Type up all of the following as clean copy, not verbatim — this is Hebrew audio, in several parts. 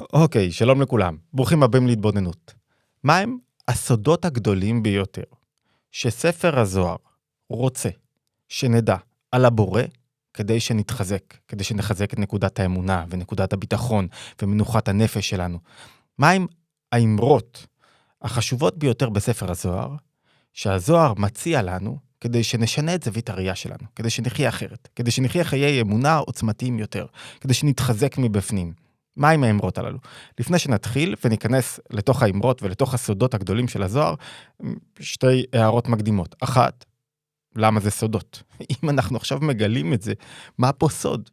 אוקיי, שלום לכולם. ברוכים הבאים להתבוננות. מהם הסודות הגדולים ביותר שספר הזוהר רוצה שנדע על הבורא כדי שנתחזק, כדי שנחזק את נקודת האמונה ונקודת הביטחון ומנוחת הנפש שלנו? מהם האמרות החשובות ביותר בספר הזוהר שהזוהר מציע לנו כדי שנשנה את זווית הראייה שלנו, כדי שנחיה אחרת, כדי שנחיה חיי אמונה עוצמתיים יותר, כדי שנתחזק מבפנים? מה עם האמרות הללו? לפני שנתחיל וניכנס לתוך האמרות ולתוך הסודות הגדולים של הזוהר, שתי הערות מקדימות. אחת, למה זה סודות? אם אנחנו עכשיו מגלים את זה, מה פה סוד?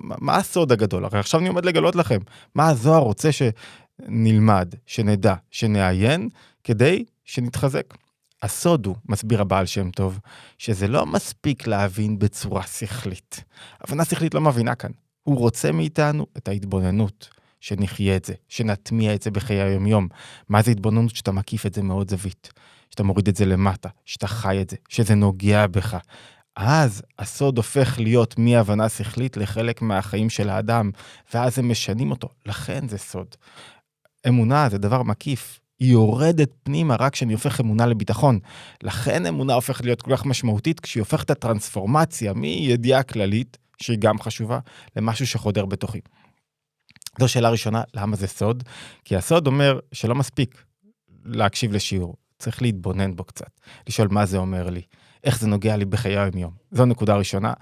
מה הסוד הגדול? הרי עכשיו אני עומד לגלות לכם. מה הזוהר רוצה שנלמד, שנדע, שנעיין, כדי שנתחזק? הסוד הוא, מסביר הבעל שם טוב, שזה לא מספיק להבין בצורה שכלית. הבנה שכלית לא מבינה כאן. הוא רוצה מאיתנו את ההתבוננות, שנחיה את זה, שנטמיע את זה בחיי היום-יום. מה זה התבוננות? שאתה מקיף את זה מאוד זווית, שאתה מוריד את זה למטה, שאתה חי את זה, שזה נוגע בך. אז הסוד הופך להיות מהבנה שכלית לחלק מהחיים של האדם, ואז הם משנים אותו. לכן זה סוד. אמונה זה דבר מקיף. היא יורדת פנימה רק כשאני הופך אמונה לביטחון. לכן אמונה הופכת להיות כל כך משמעותית, כשהיא הופכת את הטרנספורמציה מידיעה כללית, שהיא גם חשובה, למשהו שחודר בתוכי. זו שאלה ראשונה, למה זה סוד? כי הסוד אומר שלא מספיק להקשיב לשיעור, צריך להתבונן בו קצת, לשאול מה זה אומר לי, איך זה נוגע לי בחיי היום-יום. זו נקודה ראשונה.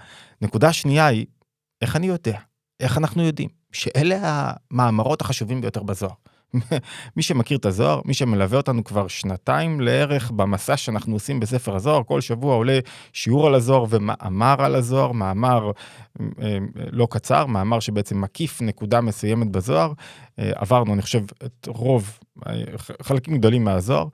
נקודה שנייה היא, איך אני יודע? איך אנחנו יודעים? שאלה המאמרות החשובים ביותר בזוהר. מי שמכיר את הזוהר, מי שמלווה אותנו כבר שנתיים לערך במסע שאנחנו עושים בספר הזוהר, כל שבוע עולה שיעור על הזוהר ומאמר על הזוהר, מאמר לא קצר, מאמר שבעצם מקיף נקודה מסוימת בזוהר. עברנו, אני חושב, את רוב, חלקים גדולים מהזוהר.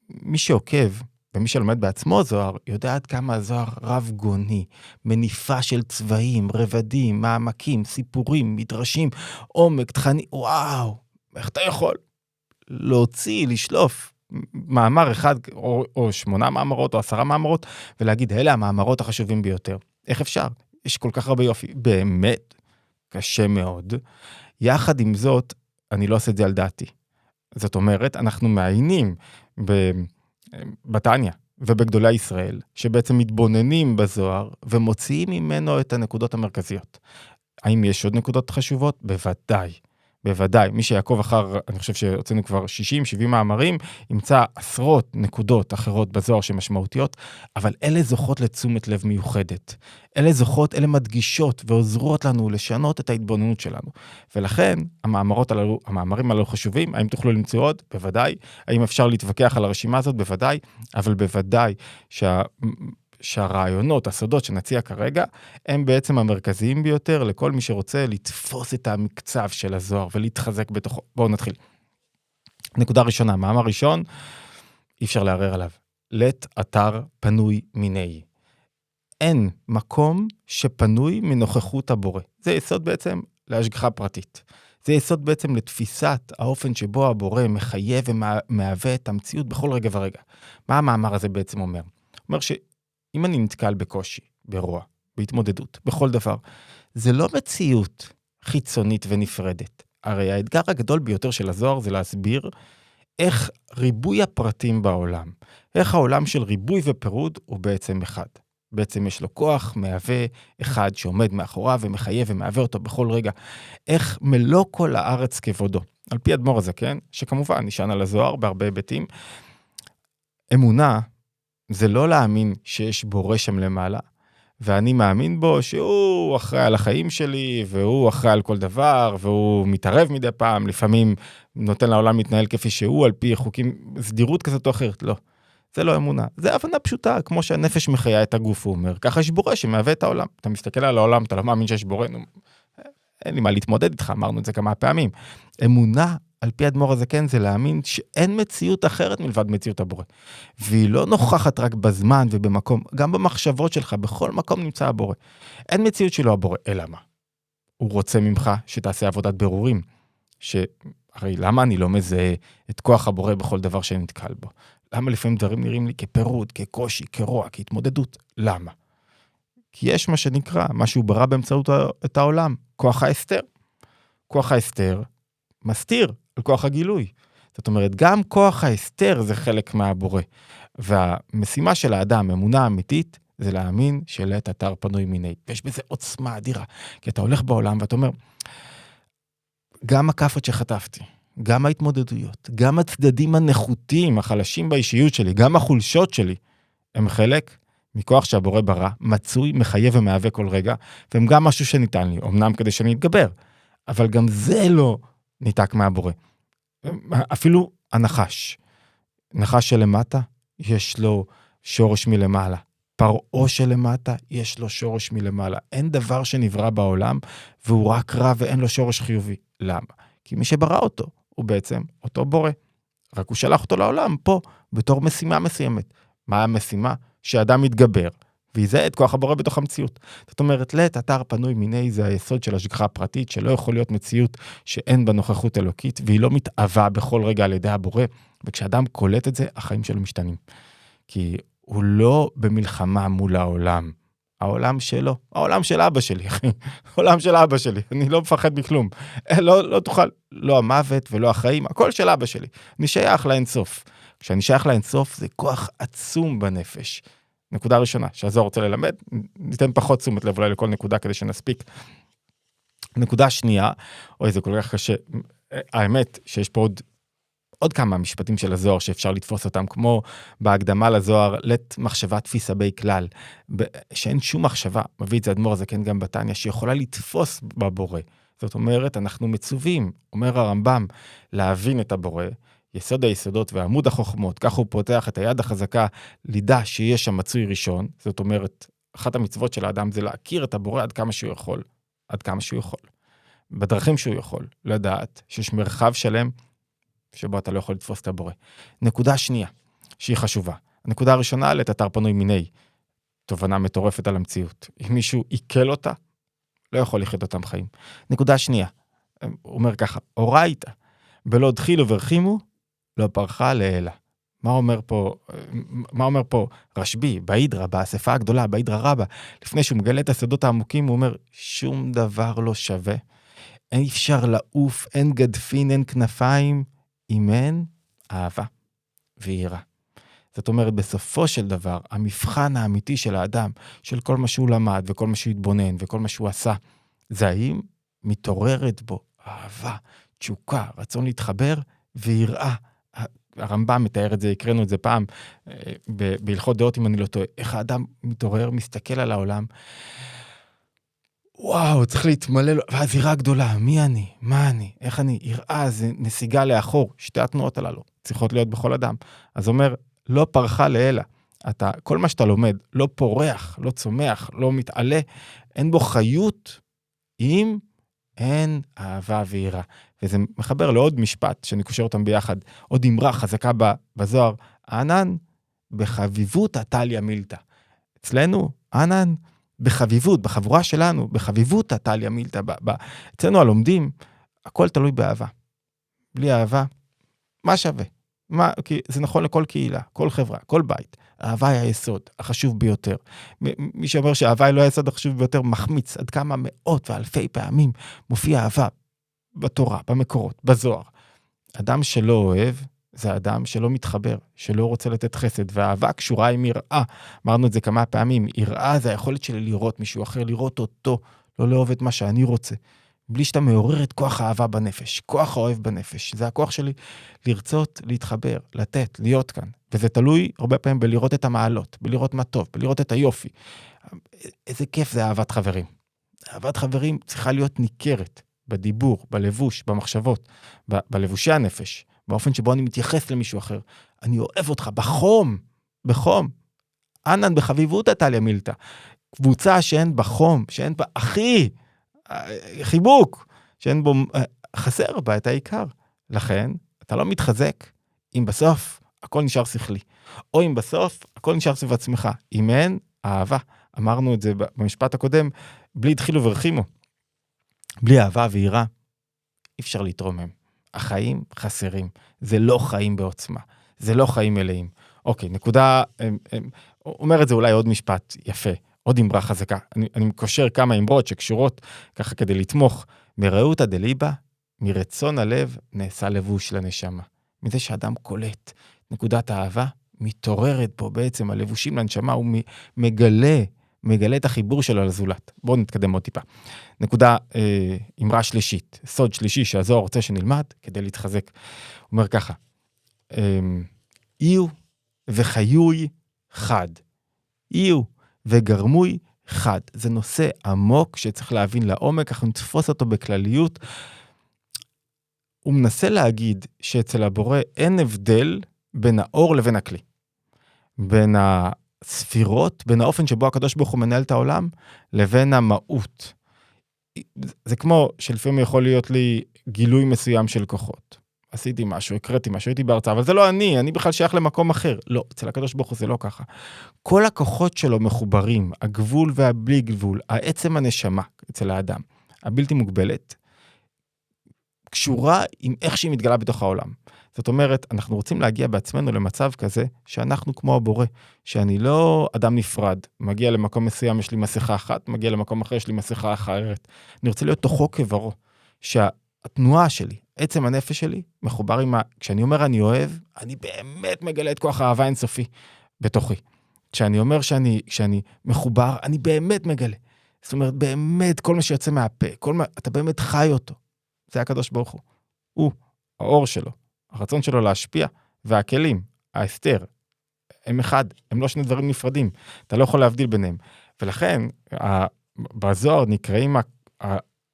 מי שעוקב ומי שלומד בעצמו זוהר, יודע עד כמה הזוהר רב גוני, מניפה של צבעים, רבדים, מעמקים, סיפורים, מדרשים, עומק, תכנים, וואו, איך אתה יכול להוציא, לשלוף מאמר אחד, או 8 מאמרות, או 10 מאמרות, ולהגיד, אלה המאמרות החשובים ביותר. איך אפשר? יש כל כך הרבה יופי. באמת, קשה מאוד. יחד עם זאת, אני לא עושה את זה על דעתי. זאת אומרת, אנחנו מעיינים בתניא ובגדולי ישראל, שבעצם מתבוננים בזוהר, ומוציאים ממנו את הנקודות המרכזיות. האם יש עוד נקודות חשובות? בוודאי. בוודאי, מי שיעקוב אחר, אני חושב שהוצאנו כבר 60-70 מאמרים, ימצא עשרות נקודות אחרות בזוהר שמשמעותיות, אבל אלה זוכות לתשומת לב מיוחדת. אלה זוכות, אלה מדגישות ועוזרות לנו לשנות את ההתבוננות שלנו. ולכן, המאמרים הללו חשובים. האם תוכלו למצוא עוד? בוודאי. האם אפשר להתווכח על הרשימה הזאת? בוודאי. אבל בוודאי שהרעיונות, הסודות שנציע כרגע, הם בעצם המרכזיים ביותר לכל מי שרוצה לתפוס את המקצב של הזוהר ולהתחזק בתוכו. בואו נתחיל. נקודה ראשונה, מאמר ראשון, אי אפשר לערער עליו. לית אתר פנוי מיני. אין מקום שפנוי מנוכחות הבורא. זה יסוד בעצם להשגחה פרטית. זה יסוד בעצם לתפיסת האופן שבו הבורא מחייב ומהווה את המציאות בכל רגע ורגע. מה המאמר הזה בעצם אומר? אומר אם אני נתקל בקושי, ברוע, בהתמודדות, בכל דבר, זה לא מציאות חיצונית ונפרדת. הרי האתגר הגדול ביותר של הזוהר זה להסביר איך ריבוי הפרטים בעולם, איך העולם של ריבוי ופירוד הוא בעצם אחד. בעצם יש לו כוח, מהווה אחד שעומד מאחוריו ומחייב ומהווה אותו בכל רגע. איך מלוא כל הארץ כבודו. על פי אדמו"ר הזקן, שכמובן נשען על הזוהר בהרבה היבטים, אמונה זה לא להאמין שיש בורא שם למעלה, ואני מאמין בו שהוא אחראי על החיים שלי, והוא אחראי על כל דבר, והוא מתערב מדי פעם, לפעמים נותן לעולם להתנהל כפי שהוא, על פי חוקים, סדירות כזאת או אחרת, לא. זה לא אמונה, זה הבנה פשוטה, כמו שהנפש מחיה את הגוף, הוא אומר, ככה יש בורא שמהווה את העולם. אתה מסתכל על העולם, אתה לא מאמין שיש בורא, אין לי מה להתמודד איתך, אמרנו את זה כמה פעמים. אמונה, על פי אדמו"ר הזקן, זה להאמין שאין מציאות אחרת מלבד מציאות הבורא. והיא לא נוכחת רק בזמן ובמקום, גם במחשבות שלך, בכל מקום נמצא הבורא. אין מציאות שלא הבורא, אלא מה? הוא רוצה ממך שתעשה עבודת ברורים, הרי למה אני לא מזהה את כוח הבורא בכל דבר שנתקל בו? למה לפעמים דברים נראים לי כפירוד, כקושי, כרוע, כהתמודדות? למה? כי יש מה שנקרא, מה שהוא ברא באמצעות את העולם, כוח ההסתר. כוח ההסתר מסתיר על כוח הגילוי. זאת אומרת, גם כוח ההסתר זה חלק מהבורא. והמשימה של האדם, אמונה אמיתית, זה להאמין שלעת אתר פנוי מיני. ויש בזה עוצמה אדירה. כי אתה הולך בעולם ואתה אומר, גם הכאפות שחטפתי, גם ההתמודדויות, גם הצדדים הנחותים, החלשים באישיות שלי, גם החולשות שלי, הם חלק מכוח שהבורא ברא, מצוי, מחייב ומהווה כל רגע, והם גם משהו שניתן לי, אמנם כדי שאני אתגבר, אבל גם זה לא ניתק מהבורא. אפילו הנחש, נחש שלמטה, יש לו שורש מלמעלה. פרעה שלמטה, יש לו שורש מלמעלה. אין דבר שנברא בעולם, והוא רק רע ואין לו שורש חיובי. למה? כי מי שברא אותו, הוא בעצם אותו בורא. רק הוא שלח אותו לעולם פה, בתור משימה מסוימת. מה המשימה? שאדם יתגבר, ויזהה את כוח הבורא בתוך המציאות. זאת אומרת, לעת אתר פנוי מיני זה היסוד של השגחה הפרטית, שלא יכול להיות מציאות שאין בה נוכחות אלוקית, והיא לא מתאווה בכל רגע על ידי הבורא, וכשאדם קולט את זה, החיים שלו משתנים. כי הוא לא במלחמה מול העולם. העולם שלו, העולם של אבא שלי, אחי. העולם של אבא שלי, אני לא מפחד מכלום. לא תוכל, לא המוות ולא החיים, הכל של אבא שלי. אני שייך לאינסוף. כשאני שייך לאינסוף, זה כוח עצום בנפש. נקודה ראשונה, שהזוהר רוצה ללמד, ניתן פחות תשומת לב אולי לכל נקודה כדי שנספיק. נקודה שנייה, אוי, זה כל כך קשה. האמת שיש פה עוד כמה משפטים של הזוהר שאפשר לתפוס אותם, כמו בהקדמה לזוהר, לת מחשבה תפיסה בי כלל, שאין שום מחשבה, מביא את זה אדמו"ר הזקן גם בתניא, שיכולה לתפוס בבורא. זאת אומרת, אנחנו מצווים, אומר הרמב"ם, להבין את הבורא, יסוד היסודות ועמוד החוכמות, כך הוא פותח את היד החזקה, לידע שיש שם מצוי ראשון, זאת אומרת, אחת המצוות של האדם זה להכיר את הבורא עד כמה שהוא יכול, עד כמה שהוא יכול. בדרכים שהוא יכול, לדעת שיש מרחב שלם, שבו אתה לא יכול לתפוס את הבורא. נקודה שנייה, שהיא חשובה. הנקודה הראשונה, לעת אתר פנוי מיני, תובנה מטורפת על המציאות. אם מישהו עיכל אותה, לא יכול לחיות אותם חיים. נקודה שנייה, הוא אומר ככה, אורייתא, בלא דחילו ורחימו, לא פרחה לאלה. מה אומר פה רשב"י, בהידרא, באספה הגדולה, בהידרא רבה, לפני שהוא מגלה את הסודות העמוקים, הוא אומר, שום דבר לא שווה, אין אפשר לעוף, אין גדפין, אין כנפיים, אם אין אהבה ויראה. זאת אומרת, בסופו של דבר, המבחן האמיתי של האדם, של כל מה שהוא למד, וכל מה שהוא התבונן, וכל מה שהוא עשה, זה האם מתעוררת בו אהבה, תשוקה, רצון להתחבר, ויראה. הרמב"ם מתאר את זה, הקראנו את זה פעם, בהלכות דעות, אם אני לא טועה, איך האדם מתעורר, מסתכל על העולם, וואו, צריך להתמלא לו, ואז יראה גדולה, מי אני? מה אני? איך אני? יראה, זה נסיגה לאחור, שתי התנועות הללו, צריכות להיות בכל אדם. אז אומר, לא פרחה לאלה, כל מה שאתה לומד, לא פורח, לא צומח, לא מתעלה, אין בו חיות, אם אין אהבה ויראה. וזה מחבר לעוד משפט, שאני קושר אותם ביחד, עוד אמרה חזקה בזוהר, ענן, בחביבות הטליה מילתא. אצלנו, ענן, בחביבות, בחבורה שלנו, בחביבות הטליה מילתא. אצלנו הלומדים, הכל תלוי באהבה. בלי אהבה, מה שווה? כי זה נכון לכל קהילה, כל חברה, כל בית. אהבה היא היסוד, החשוב ביותר. מי שאומר שאהבה היא לא היסוד החשוב ביותר, מחמיץ עד כמה מאות ואלפי פעמים מופיע אהבה בתורה, במקורות, בזוהר. אדם שלא אוהב, זה אדם שלא מתחבר, שלא רוצה לתת חסד, והאהבה קשורה עם יראה. אמרנו את זה כמה פעמים, יראה זה היכולת שלי לראות מישהו אחר, לראות אותו, לא לאהוב את מה שאני רוצה. בלי שאתה מעורר את כוח האהבה בנפש, כוח האוהב בנפש. זה הכוח שלי לרצות, להתחבר, לתת, להיות כאן. וזה תלוי הרבה פעמים בלראות את המעלות, בלראות מה טוב, בלראות את היופי. איזה כיף זה אהבת חברים. אהבת חברים צריכה להיות ניכרת בדיבור, בלבוש, במחשבות, בלבושי הנפש, באופן שבו אני מתייחס למישהו אחר. אני אוהב אותך בחום, בחום. ענן בחביבות הטליה מילתא. קבוצה שאין בה חום, שאין בה אחי, חיבוק, שאין בו, חסר בה את העיקר. לכן, אתה לא מתחזק אם בסוף הכל נשאר שכלי, או אם בסוף הכל נשאר סביב עצמך. אם אין אהבה, אמרנו את זה במשפט הקודם, בלי דחילו ורחימו, בלי אהבה ויראה, אי אפשר להתרומם. החיים חסרים, זה לא חיים בעוצמה, זה לא חיים מלאים. אוקיי, נקודה, אומר את זה אולי עוד משפט יפה, עוד אמרה חזקה. אני מקושר כמה אמרות שקשורות ככה כדי לתמוך. מרעותא דליבא, מרצון הלב נעשה לבוש לנשמה. מזה שאדם קולט נקודת האהבה, מתעוררת פה בעצם הלבושים לנשמה, הוא מגלה את החיבור שלו לזולת. בואו נתקדם עוד טיפה. נקודה, אמרה שלישית, סוד שלישי שהזוהר רוצה שנלמד כדי להתחזק. הוא אומר ככה, איו וחיוי חד. איו וגרמוי חד. זה נושא עמוק שצריך להבין לעומק, אנחנו נתפוס אותו בכלליות. הוא מנסה להגיד שאצל הבורא אין הבדל בין האור לבין הכלי. בין הספירות, בין האופן שבו הקדוש ברוך הוא מנהל את העולם, לבין המהות. זה כמו שלפעמים יכול להיות לי גילוי מסוים של כוחות. עשיתי משהו, הקראתי משהו, הייתי בהרצאה, אבל זה לא אני בכלל שייך למקום אחר. לא, אצל הקדוש ברוך הוא זה לא ככה. כל הכוחות שלו מחוברים, הגבול והבלי גבול, העצם הנשמה אצל האדם, הבלתי מוגבלת, קשורה עם איך שהיא מתגלה בתוך העולם. זאת אומרת, אנחנו רוצים להגיע בעצמנו למצב כזה, שאנחנו כמו הבורא, שאני לא אדם נפרד, מגיע למקום מסוים, יש לי מסכה אחת, מגיע למקום אחר, יש לי מסכה אחרת. אני רוצה להיות תוכו כברו, שהתנועה שלי, עצם הנפש שלי, מחובר עם כשאני אומר אני אוהב, אני באמת מגלה את כוח האהבה אינסופי בתוכי. כשאני אומר שאני מחובר, אני באמת מגלה. זאת אומרת, באמת, כל מה שיוצא מהפה, אתה באמת חי אותו. זה הקדוש ברוך הוא. הוא, האור שלו, הרצון שלו להשפיע, והכלים, ההסתר, הם אחד, הם לא שני דברים נפרדים. אתה לא יכול להבדיל ביניהם. ולכן, בזוהר נקראים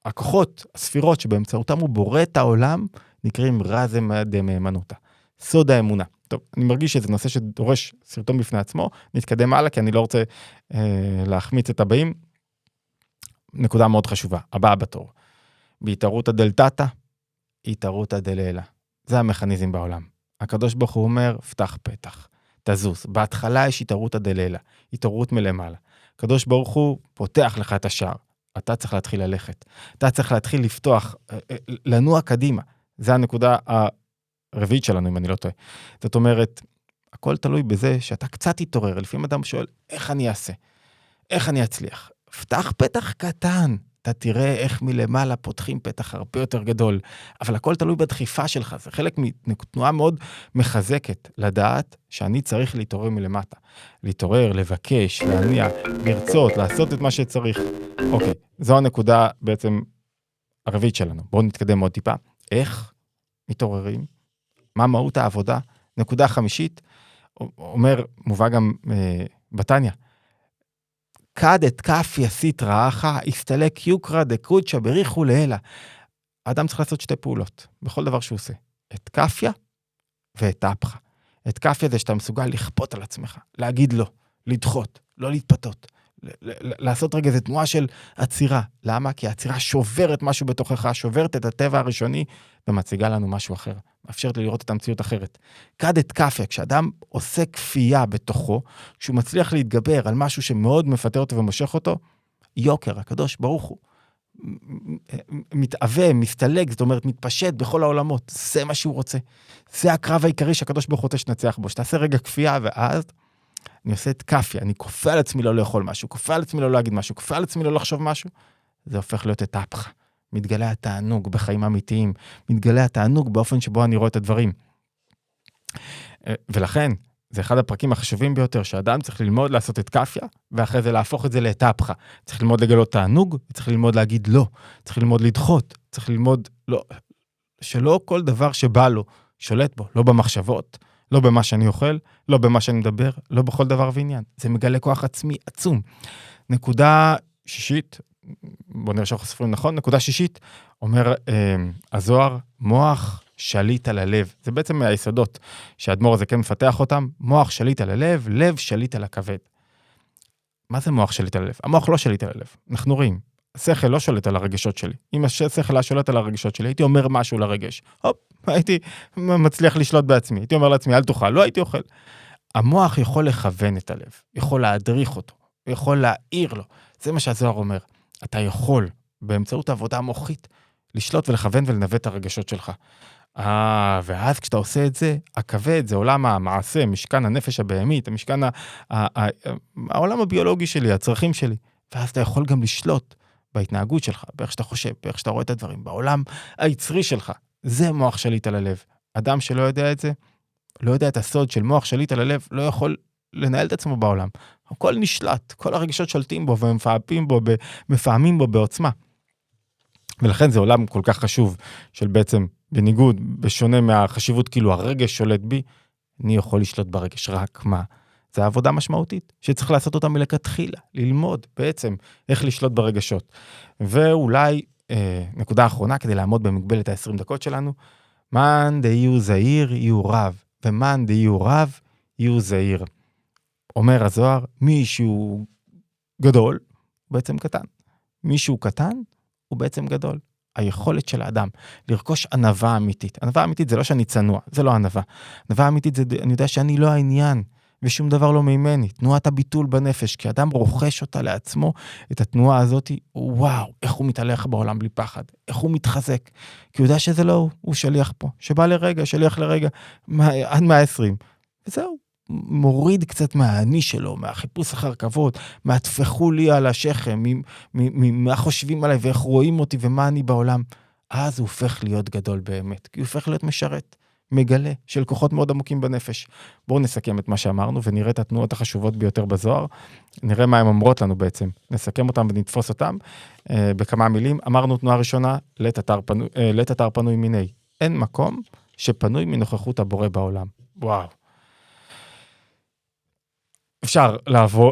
הכוחות, הספירות שבאמצעותם הוא בורא את העולם, נקראים רזם דמהימנותא, סוד האמונה. טוב, אני מרגיש שזה נושא שדורש סרטון בפני עצמו, נתקדם הלאה, כי אני לא רוצה להחמיץ את הבאים. נקודה מאוד חשובה, הבאה בתור. בהתערותא דלתתא, התערותא דלעילא. זה המכניזם בעולם. הקדוש ברוך הוא אומר, פתח פתח, תזוז. בהתחלה יש התערותא דלעילא, התעוררות מלמעלה. הקדוש ברוך הוא פותח לך את השער. אתה צריך להתחיל ללכת. אתה צריך להתחיל לפתוח, לנוע קדימה. זה הנקודה הרביעית שלנו, אם אני לא טועה. זאת אומרת, הכל תלוי בזה שאתה קצת תתעורר. לפעמים אדם שואל, איך אני אעשה? איך אני אצליח? פתח פתח קטן. אתה תראה איך מלמעלה פותחים פתח הרבה יותר גדול, אבל הכל תלוי בדחיפה שלך, זה חלק מתנועה מאוד מחזקת, לדעת שאני צריך להתעורר מלמטה, להתעורר, לבקש, להניע, לרצות, לעשות את מה שצריך. אוקיי, זו הנקודה בעצם הרביעית שלנו, בואו נתקדם עוד טיפה, איך מתעוררים, מה מהות העבודה, נקודה חמישית, אומר, מובא גם בתניא, כד את כף יסית רעך, הסתלק יוקרא דקודשא בריחו לעילא. האדם צריך לעשות שתי פעולות, בכל דבר שהוא עושה. את כפיה ואת אפך. את כפיה זה שאתה מסוגל לכפות על עצמך, להגיד לא, לדחות, לא להתפתות, לעשות רגע איזו תנועה של עצירה. למה? כי העצירה שוברת משהו בתוכך, שוברת את הטבע הראשוני, ומציגה לנו משהו אחר. מאפשרת לי לראות את המציאות אחרת. כד את כפיה, כשאדם עושה כפייה בתוכו, כשהוא מצליח להתגבר על משהו שמאוד מפתה אותו ומושך אותו, יוקר, הקדוש ברוך הוא, מתאווה, מסתלק, זאת אומרת, מתפשט בכל העולמות. זה מה שהוא רוצה. זה הקרב העיקרי שהקדוש ברוך הוא רוצה שנצח בו. שתעשה רגע כפייה, ואז אני עושה את כפיה, אני כופה על עצמי לא לאכול משהו, כופה על עצמי לא להגיד משהו, כופה על עצמי לא לחשוב משהו, זה הופך להיות את אפך. מתגלה התענוג בחיים אמיתיים, מתגלה התענוג באופן שבו אני רואה את הדברים. ולכן, זה אחד הפרקים החשובים ביותר, שאדם צריך ללמוד לעשות את כפיה, ואחרי זה להפוך את זה לאתפך. צריך ללמוד לגלות תענוג, צריך ללמוד להגיד לא, צריך ללמוד לדחות, צריך ללמוד לא, שלא כל דבר שבא לו שולט בו, לא במחשבות, לא במה שאני אוכל, לא במה שאני מדבר, לא בכל דבר ועניין. זה מגלה כוח עצמי עצום. נקודה שישית, בוא נראה שאנחנו סופרים נכון, נקודה שישית, אומר הזוהר, מוח שליט על הלב. זה בעצם מהיסודות שהאדמו"ר הזה כן מפתח אותם, מוח שליט על הלב, לב שליט על הכבד. מה זה מוח שליט על הלב? המוח לא שליט על הלב, אנחנו רואים. השכל לא שולט על הרגשות שלי. אם השכל לא שולט על הרגשות שלי, הייתי אומר משהו לרגש. הופ, הייתי מצליח לשלוט בעצמי. הייתי אומר לעצמי, אל תאכל, לא הייתי אוכל. המוח יכול לכוון את הלב, יכול להדריך אותו, יכול להעיר לו. זה מה שהזוהר אומר. אתה יכול, באמצעות העבודה המוחית, לשלוט ולכוון ולנווט את הרגשות שלך. ואז כשאתה עושה את זה, הכבד, זה עולם המעשה, משכן הנפש הבהמית, העולם הביולוגי שלי, הצרכים שלי. ואז אתה יכול גם לשלוט בהתנהגות שלך, באיך שאתה חושב, באיך שאתה רואה את הדברים, בעולם היצרי שלך. זה מוח שליט על הלב. אדם שלא יודע את זה, לא יודע את הסוד של מוח שליט על הלב, לא יכול לנהל את עצמו בעולם. הכל נשלט, כל הרגשות שולטים בו ומפעמים בו בעוצמה. ולכן זה עולם כל כך חשוב, של בעצם בניגוד, בשונה מהחשיבות, כאילו הרגש שולט בי, אני יכול לשלוט ברגש, רק מה? זה עבודה משמעותית, שצריך לעשות אותה מלכתחילה, ללמוד בעצם איך לשלוט ברגשות. ואולי נקודה אחרונה, כדי לעמוד במגבלת ה-20 דקות שלנו, מאן דהיו זהיר, יהיו רב, ומאן דהיו רב, יהיו זהיר. אומר הזוהר, מישהו גדול, הוא בעצם קטן. מישהו קטן, הוא בעצם גדול. היכולת של האדם לרכוש ענווה אמיתית. ענווה אמיתית זה לא שאני צנוע, זה לא ענווה. ענווה אמיתית זה, אני יודע שאני לא העניין, ושום דבר לא ממני. תנועת הביטול בנפש, כי אדם רוכש אותה לעצמו, את התנועה הזאת, וואו, איך הוא מתהלך בעולם בלי פחד, איך הוא מתחזק. כי הוא יודע שזה לא הוא שליח פה, שבא לרגע, שליח לרגע, עד 120. וזהו, מוריד קצת מהאני שלו, מהחיפוש אחר כבוד, מהתפחו לי על השכם, מה חושבים עליי ואיך רואים אותי ומה אני בעולם. אז הוא הופך להיות גדול באמת, כי הוא הופך להיות משרת, מגלה, של כוחות מאוד עמוקים בנפש. בואו נסכם את מה שאמרנו, ונראה את התנועות החשובות ביותר בזוהר, נראה מה הן אומרות לנו בעצם, נסכם אותם ונתפוס אותם, בכמה מילים. אמרנו תנועה ראשונה, לית אתר פנוי מיני, אין מקום שפנוי מנוכחות הבורא בעולם. וואו. אפשר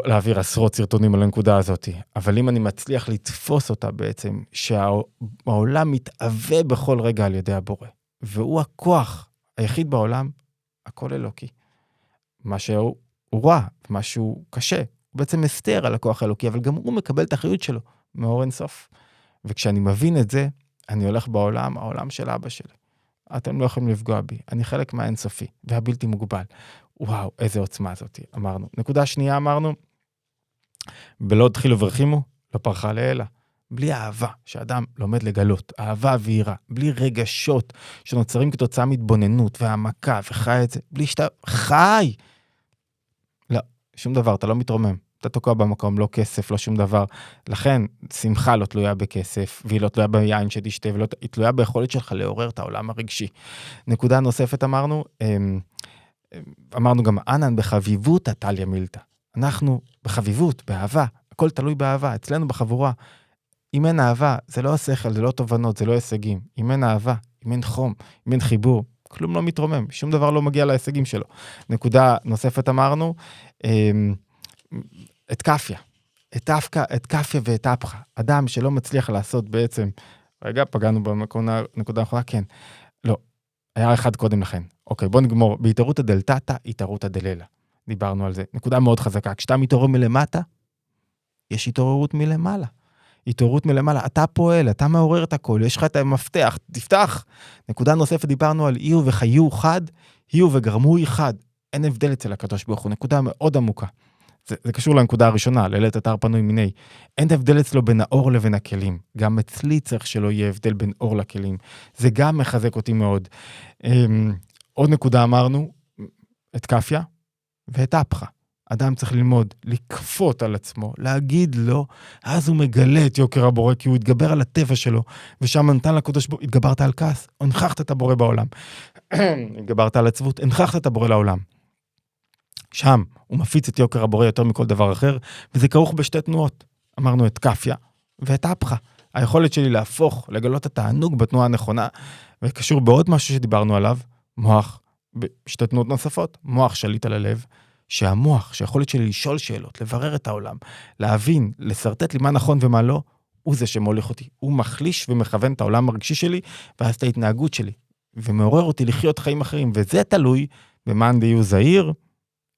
להעביר עשרות סרטונים על הנקודה הזאת, אבל אם אני מצליח לתפוס אותה בעצם, שהעולם מתאווה בכל רגע על ידי הבורא, והוא הכוח היחיד בעולם, הכל אלוקי. מה שהוא רע, מה שהוא קשה, הוא בעצם מסתר על הכוח האלוקי, אבל גם הוא מקבל את האחריות שלו, מאור אין סוף. וכשאני מבין את זה, אני הולך בעולם, העולם של אבא שלי. אתם לא יכולים לפגוע בי, אני חלק מהאינסופי, והבלתי מוגבל. וואו, איזה עוצמה הזאת, אמרנו. נקודה שנייה אמרנו, בלא תחילו ורחימו, לא פרחה לאלה. בלי אהבה, שאדם לומד לגלות, אהבה ויראה, בלי רגשות שנוצרים כתוצאה מתבוננות והעמקה וחי את זה, בלי שאתה חי. לא, שום דבר, אתה לא מתרומם. אתה תוקע במקום, לא כסף, לא שום דבר. לכן, שמחה לא תלויה בכסף, והיא לא תלויה ביין שתשתה, היא תלויה ביכולת שלך לעורר את העולם הרגשי. נקודה נוספת אמרנו גם, אנן בחביבות הטליה מילתא. אנחנו בחביבות, באהבה, הכל תלוי באהבה, אצלנו בחבורה. אם אין אהבה, זה לא השכל, זה לא תובנות, זה לא הישגים. אם אין אהבה, אם אין חום, אם אין חיבור, כלום לא מתרומם, שום דבר לא מגיע להישגים שלו. נקודה נוספת אמרנו, את קפיה, את קפיה ואת אפחה. אדם שלא מצליח לעשות בעצם, רגע, פגענו בנקודה האחרונה, כן. לא, היה אחד קודם לכן. אוקיי, בוא נגמור. בהתערותא דלתתא, התערותא דלילה. דיברנו על זה. נקודה מאוד חזקה. כשאתה מתעורר מלמטה, יש התעוררות מלמעלה. התעוררות מלמעלה. אתה פועל, אתה מעורר את הכל, יש לך את המפתח, תפתח. נקודה נוספת, דיברנו על איהו וחיו חד, איהו וגרמו אחד. אין הבדל אצל הקדוש ברוך הוא. נקודה מאוד עמוקה. זה קשור לנקודה הראשונה, ללית אתר פנוי מיני. אין הבדל אצלו בין האור לבין הכלים. גם אצלי צריך שלא יהיה הבדל בין אור לכלים. זה גם מחזק אותי מאוד. עוד נקודה אמרנו, את קפיה ואת אפחה. אדם צריך ללמוד, לקפות על עצמו, להגיד לו, אז הוא מגלה את יוקר הבורא, כי הוא התגבר על הטבע שלו, ושם נתן לקדוש ברוך הוא, התגברת על כעס, הנחחת את הבורא בעולם. התגברת על עצבות, הנחחת את הבורא לעולם. שם הוא מפיץ את יוקר הבורא יותר מכל דבר אחר, וזה כרוך בשתי תנועות. אמרנו את קפיה ואת אפחה. היכולת שלי להפוך, לגלות את התענוג בתנועה הנכונה, וקשור בעוד משהו שדיברנו עליו, מוח, בשתי תנועות נוספות, מוח שליט על הלב, שהמוח, שהיכולת שלי לשאול שאלות, לברר את העולם, להבין, לסרטט לי מה נכון ומה לא, הוא זה שמוליך אותי. הוא מחליש ומכוון את העולם הרגשי שלי, ואז את ההתנהגות שלי, ומעורר אותי לחיות חיים אחרים, וזה תלוי במאן דהיו זהיר,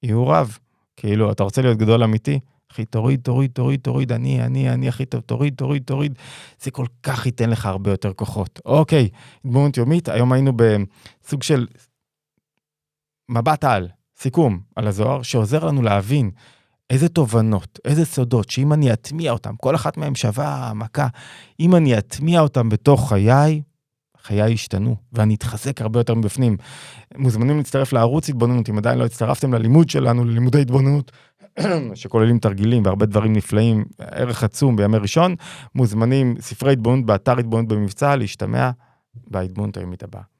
יהיו רב. כאילו, אתה רוצה להיות גדול אמיתי? אחי, תוריד, אני הכי טוב, תוריד. זה כל כך ייתן לך הרבה יותר כוחות. אוקיי, התבוננות יומית, היום היינו בסוג של מבט על, סיכום על הזוהר, שעוזר לנו להבין איזה תובנות, איזה סודות, שאם אני אטמיע אותם, כל אחת מהם שווה העמקה, אם אני אטמיע אותם בתוך חיי, חיי השתנו, ואני אתחזק הרבה יותר מבפנים. מוזמנים להצטרף לערוץ התבוננות, אם עדיין לא הצטרפתם ללימוד שלנו, ללימודי התבוננות, שכוללים תרגילים והרבה דברים נפלאים, ערך עצום בימי ראשון, מוזמנים ספרי התבוננות באתר התבוננות במבצע, להשתמע בהתבוננות היומית הבאה.